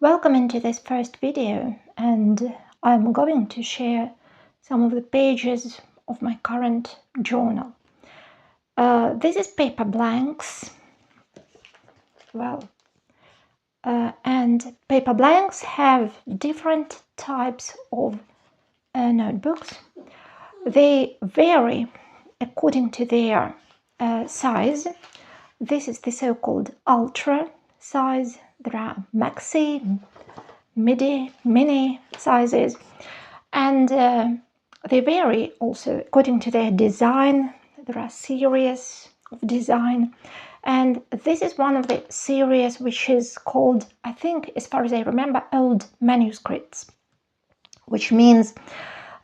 Welcome into this first video, and I'm going to share some of the pages of my current journal. This is Paperblanks. And Paperblanks have different types of notebooks. They vary according to their size. This is the so-called ultra size. There are maxi, mini sizes, and they vary also according to their design. There are series of design, and this is one of the series which is called, I think, as far as I remember, old manuscripts, which means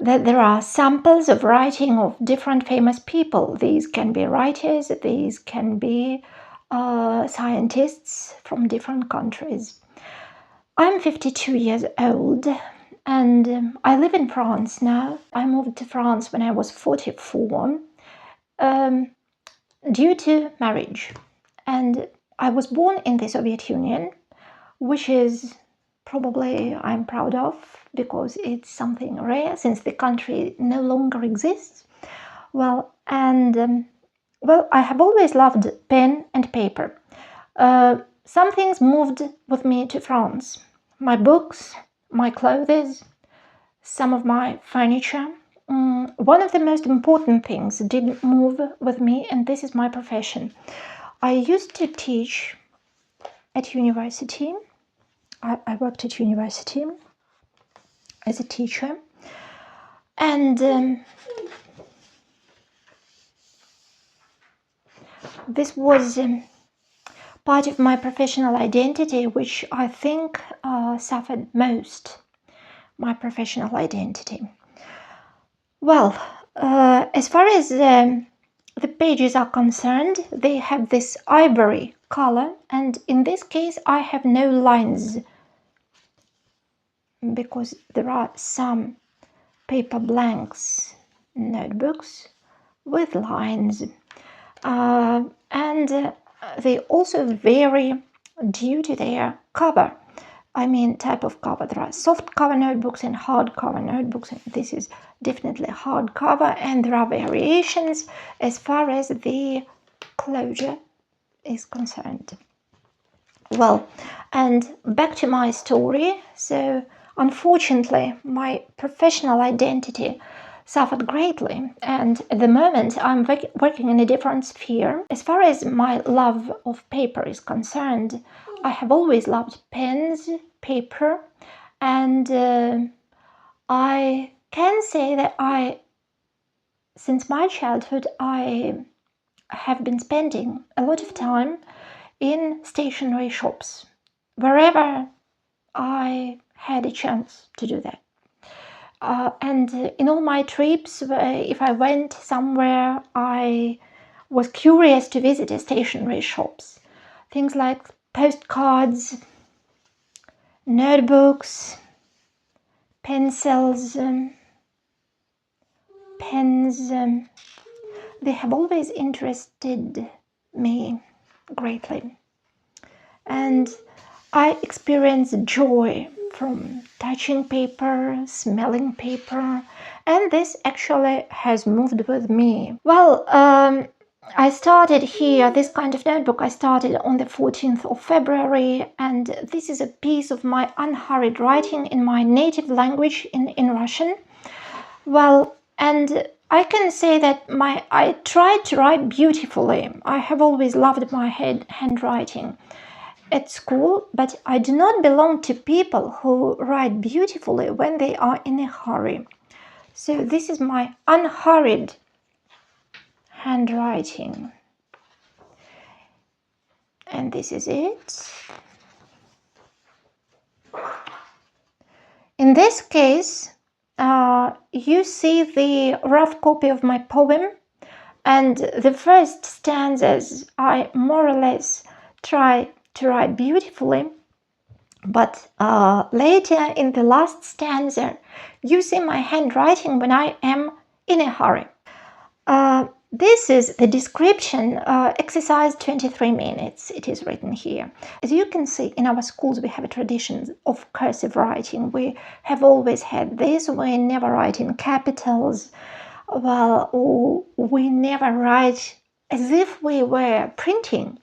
that there are samples of writing of different famous people. These can be writers, these can be scientists from different countries. I'm 52 years old, and I live in France now. I moved to France when I was 44 due to marriage. And I was born in the Soviet Union, which is probably I'm proud of, because it's something rare since the country no longer exists. I have always loved pen and paper. Some things moved with me to France. My books, my clothes, some of my furniture. One of the most important things didn't move with me, and this is my profession. I used to teach at university. I worked at university as a teacher, and this was part of my professional identity, which I think suffered most, my professional identity. Well, as far as the pages are concerned, they have this ivory color, and in this case I have no lines, because there are some Paperblanks notebooks with lines, and they also vary due to their cover. I mean, type of cover. There are soft cover notebooks and hard cover notebooks, and this is definitely hard cover, and there are variations as far as the closure is concerned. Well, and back to my story. So unfortunately, my professional identity suffered greatly, and at the moment I'm working in a different sphere. As far as my love of paper is concerned, I have always loved pens, paper, and I can say that since my childhood, I have been spending a lot of time in stationery shops, wherever I had a chance to do that. And in all my trips, if I went somewhere, I was curious to visit a stationery shops. Things like postcards, notebooks, pencils, pens. They have always interested me greatly. And I experience joy from touching paper, smelling paper, and this actually has moved with me. Well, I started here, this kind of notebook, I started on the 14th of February, and this is a piece of my unhurried writing in my native language, in Russian. Well, and I can say that I try to write beautifully. I have always loved my handwriting at school, but I do not belong to people who write beautifully when they are in a hurry. So this is my unhurried handwriting, and this is it. In this case, you see the rough copy of my poem, and the first stanzas I more or less try to write beautifully, but later in the last stanza you see my handwriting when I am in a hurry. this is the description, exercise 23 minutes, it is written here. As you can see, in our schools we have a tradition of cursive writing. We have always had this. We never write in capitals, well, or we never write as if we were printing.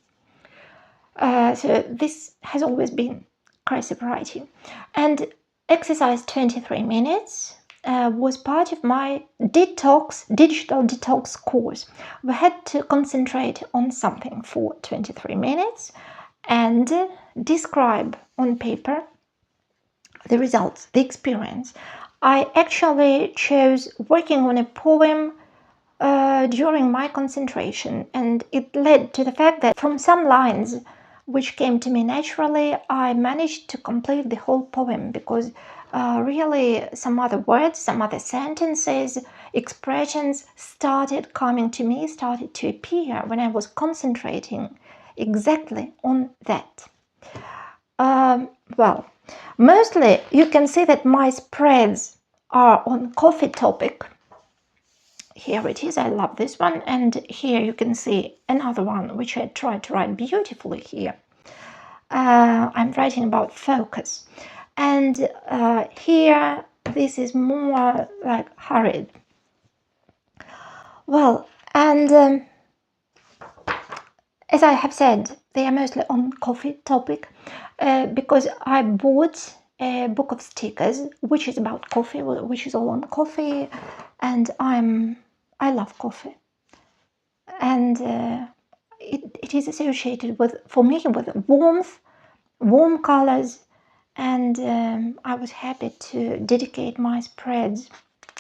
So this has always been cursive writing. And exercise 23 minutes was part of my digital detox course. We had to concentrate on something for 23 minutes and describe on paper the results, the experience. I actually chose working on a poem during my concentration, and it led to the fact that from some lines which came to me naturally, I managed to complete the whole poem, because really some other words, some other sentences, expressions started coming to me, started to appear when I was concentrating exactly on that. Well, mostly you can see that my spreads are on coffee topic. Here it is, I love this one, and here you can see another one which I tried to write beautifully here. I'm writing about focus, and here this is more like hurried. Well, and as I have said, they are mostly on coffee topic, because I bought a book of stickers which is about coffee, which is all on coffee, and I love coffee, and it is associated with, for me, with warmth, warm colors, and I was happy to dedicate my spreads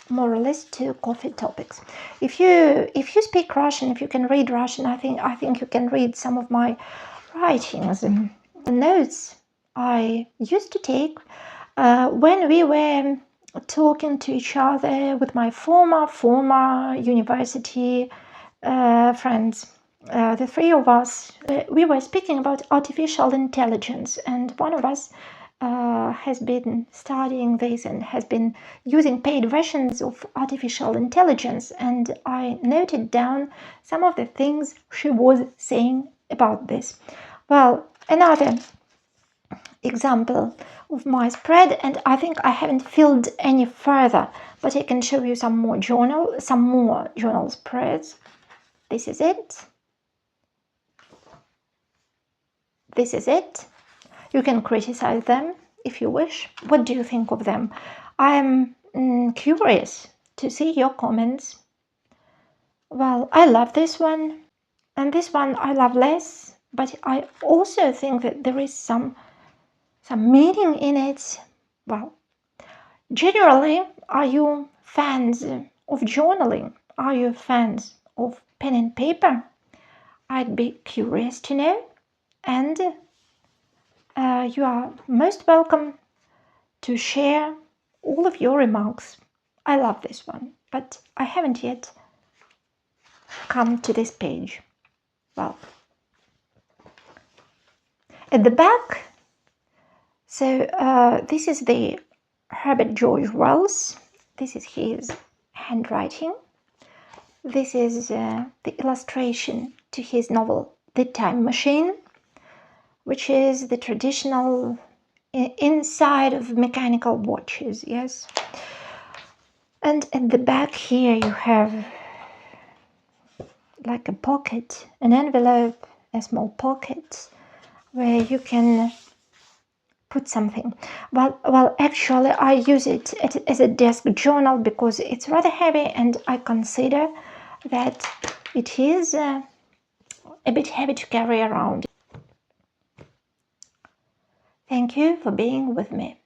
more or less to coffee topics. If you speak Russian, if you can read Russian, I think you can read some of my writings and the notes I used to take when we were talking to each other with my former university friends. The three of us, we were speaking about artificial intelligence, and one of us has been studying this and has been using paid versions of artificial intelligence, and I noted down some of the things she was saying about this. Well, another example of my spread, and I think I haven't filled any further, but I can show you some more journal spreads. This is it. This is it. You can criticize them if you wish. What do you think of them? I'm curious to see your comments. Well, I love this one, and this one I love less, but I also think that there is some meaning in it. Well, generally, are you fans of journaling? Are you fans of pen and paper? I'd be curious to know, and you are most welcome to share all of your remarks. I love this one, but I haven't yet come to this page. Well, at the back, so this is the Herbert George Wells. This is his handwriting. This is the illustration to his novel The Time Machine, which is the traditional inside of mechanical watches, yes. And at the back here you have like a pocket, an envelope, a small pocket where you can put something. Well, actually I use it as a desk journal because it's rather heavy, and I consider that it is a bit heavy to carry around. Thank you for being with me.